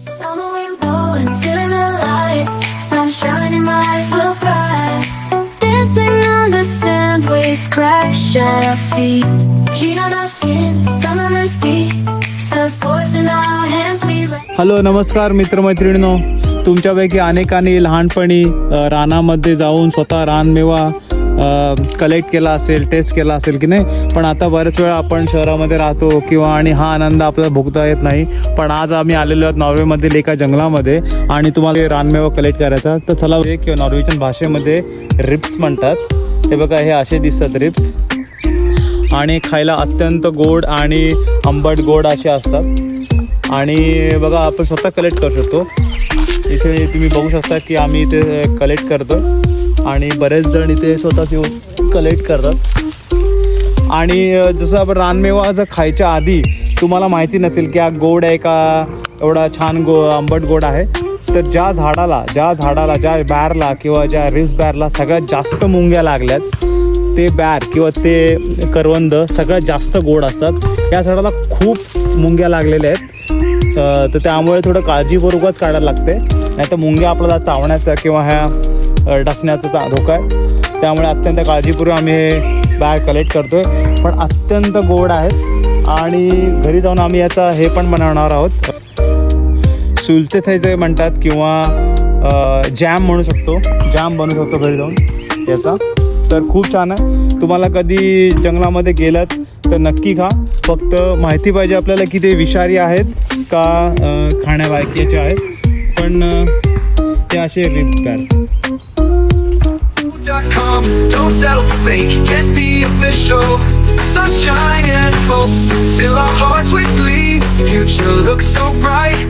Summer wind blowing, feeling alive. Sunshine in my eyes will fly. Dancing on the sand, waves crash at our feet. Heat on our skin, summer's beat. Surfboards in our hands, we ride. Hello नमस्कार मित्रमैत्रिणींनो, तुमच्यापैकी अनेकांनी लहानपणी रानामध्ये जाऊन स्वतः Ranmeva collect केला असेल, taste केला असेल की नाही. पण आता बरेच वेळा आपण शहरामध्ये राहतो किंवा आणि हा आनंद आपल्याला भोगता येत नाही. पण आज आम्ही आलेलो आहोत नॉर्वेमधील एका जंगलामध्ये आणि तुम्हाला रानमेवा कलेक्ट करायचा. तर चला, किंवा नॉर्वेजियन भाषेमध्ये रिप्स म्हणतात. हे बघा, हे असे दिसतात रिप्स आणि खायला अत्यंत गोड आणि आंबट गोड असे असतात. आणि बघा, आपण स्वतः कलेक्ट करू शकतो. इथे तुम्ही बघू शकता की आम्ही इथे कलेक्ट करतो आणि बरेच जण इथे स्वतःच येऊन कलेक्ट करतात. आणि जसं आपण रानमेवा जर खायच्या आधी तुम्हाला माहिती नसेल की हा गोड आहे का, एवढा छान आंबट गोड आहे, तर ज्या झाडाला बॅरला किंवा ज्या रिप्स बॅरला सगळ्यात जास्त मुंग्या लागल्यात ते बॅर किंवा ते करवंद सगळ्यात जास्त गोड असतात. या झाडाला खूप मुंग्या लागलेल्या आहेत, तर त्यामुळे थोडं काळजीपूर्वकच काढायला लागते, नाही तर मुंग्या आपल्याला चावण्याचा किंवा ह्या डसण्याचा धोका आहे. त्यामुळे अत्यंत काळजीपूर्वक आम्ही हे बॅर कलेक्ट करतो आहे. पण अत्यंत गोड आहेत आणि घरी जाऊन आम्ही याचा हे पण बनवणार आहोत. सुलते जे म्हणतात किंवा जॅम म्हणू शकतो, जॅम बनवू शकतो घरी जाऊन याचा. तर खूप छान आहे. तुम्हाला कधी जंगलामध्ये गेलात तर नक्की खा. फक्त माहिती पाहिजे आपल्याला की ते विषारी आहेत का खाण्यालायकीचे आहेत. पण ते असे reefs बॅर. Don't settle for fake, get the official sunshine and hope. Fill our hearts with glee, future looks so bright.